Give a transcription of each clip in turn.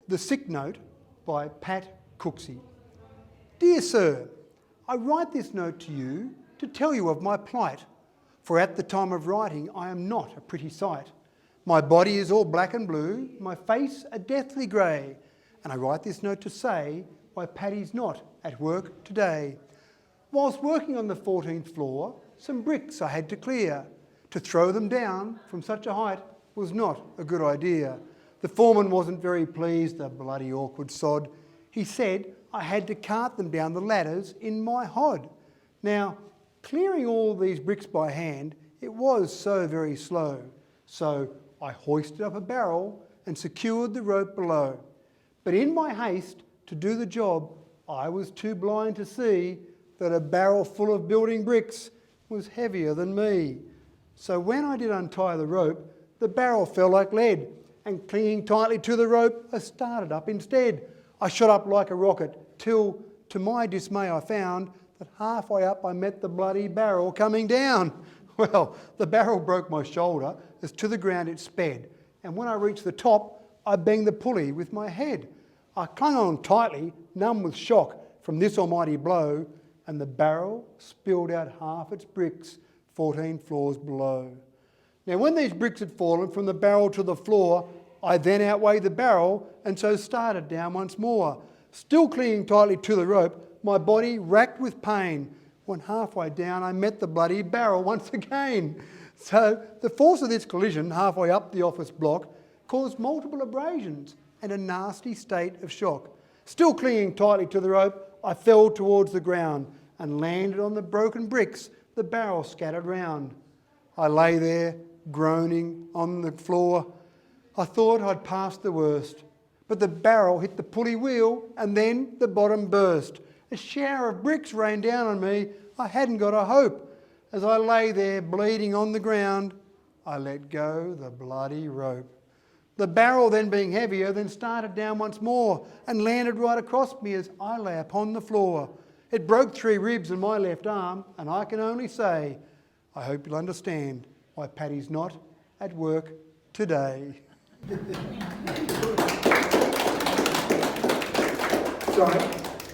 The Sick Note by Pat Cooksey. Dear Sir, I write this note to you to tell you of my plight, for at the time of writing I am not a pretty sight. My body is all black and blue, my face a deathly grey, and I write this note to say why Paddy's not at work today. Whilst working on the 14th floor, some bricks I had to clear. To throw them down from such a height was not a good idea. The foreman wasn't very pleased, the bloody awkward sod. He said I had to cart them down the ladders in my hod. Now, clearing all these bricks by hand, it was so very slow. So I hoisted up a barrel and secured the rope below. But in my haste to do the job, I was too blind to see that a barrel full of building bricks was heavier than me. So when I did untie the rope, the barrel fell like lead, and clinging tightly to the rope, I started up instead. I shot up like a rocket, till, to my dismay, I found that halfway up I met the bloody barrel coming down. Well, the barrel broke my shoulder as to the ground it sped, and when I reached the top, I banged the pulley with my head. I clung on tightly, numb with shock from this almighty blow, and the barrel spilled out half its bricks 14 floors below. Now, when these bricks had fallen from the barrel to the floor, I then outweighed the barrel and so started down once more. Still clinging tightly to the rope, my body racked with pain. When halfway down, I met the bloody barrel once again. So the force of this collision halfway up the office block caused multiple abrasions and a nasty state of shock. Still clinging tightly to the rope, I fell towards the ground and landed on the broken bricks the barrel scattered round. I lay there, groaning on the floor. I thought I'd passed the worst, but the barrel hit the pulley wheel and then the bottom burst. A shower of bricks rained down on me. I hadn't got a hope. As I lay there bleeding on the ground, I let go the bloody rope. The barrel then being heavier, then started down once more and landed right across me as I lay upon the floor. It broke 3 ribs in my left arm, and I can only say, I hope you'll understand why Paddy's not at work today. Sorry.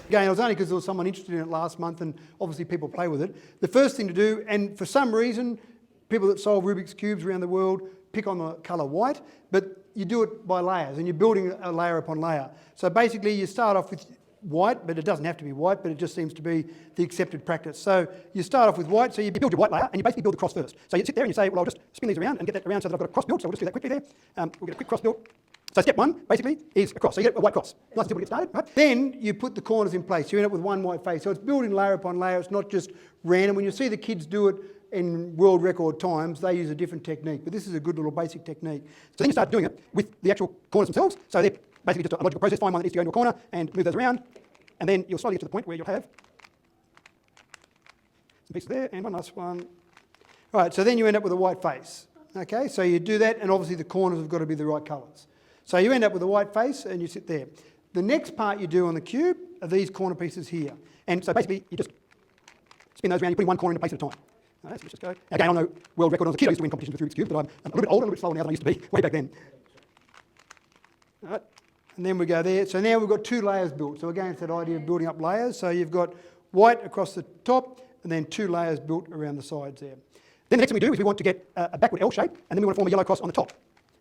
Again, it was only because there was someone interested in it last month, and obviously people play with it. The first thing to do, and for some reason, people that solve Rubik's Cubes around the world pick on the colour white, but you do it by layers, and you're building a layer upon layer. So basically you start off with white, but it doesn't have to be white, but it just seems to be the accepted practice. So you start off with white, so you build your white layer, and you basically build the cross first. So you sit there and you say, well, I'll just spin these around and get that around so that I've got a cross built, so we'll just do that quickly there. We'll get a quick cross built. So step 1, basically, is a cross. So you get a white cross. Nice and simple to get started, right? Then you put the corners in place. You end up with one white face. So it's building layer upon layer. It's not just random. When you see the kids do it in world record times, they use a different technique. But this is a good little basic technique. So then you start doing it with the actual corners themselves. So they're basically just a logical process. Find one that needs to go into a corner and move those around. And then you'll slowly get to the point where you'll have some pieces there and one last one. All right, so then you end up with a white face. Okay, so you do that, and obviously the corners have got to be the right colours. So you end up with a white face and you sit there. The next part you do on the cube are these corner pieces here. And so basically you just spin those around, you're putting one corner in a place at a time. All right, so let's just go. Again, I'm no world record as a kid. I used to win competitions with Rubik's Cube, but I'm a little bit older, a little bit slower now than I used to be way back then. All right, and then we go there. So now we've got 2 layers built. So again, it's that idea of building up layers. So you've got white across the top and then 2 layers built around the sides there. Then the next thing we do is we want to get a backward L shape, and then we want to form a yellow cross on the top.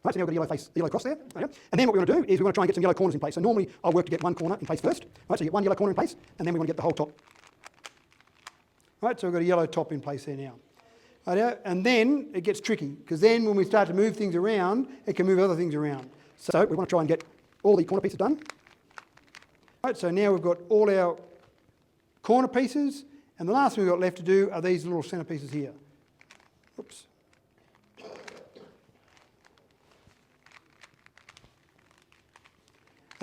Right, so now we've got a yellow cross there. Right, and then what we want to do is we want to try and get some yellow corners in place. So normally I'll work to get one corner in place first. Right, so you get one yellow corner in place, and then we want to get the whole top. Right, so we've got a yellow top in place there now. Right, and then it gets tricky, because then when we start to move things around, it can move other things around. So we want to try and get all the corner pieces done. Right, so now we've got all our corner pieces, and the last thing we've got left to do are these little centre pieces here. Oops.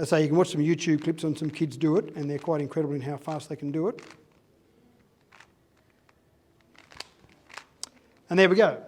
So you can watch some YouTube clips on some kids do it, and they're quite incredible in how fast they can do it. And there we go.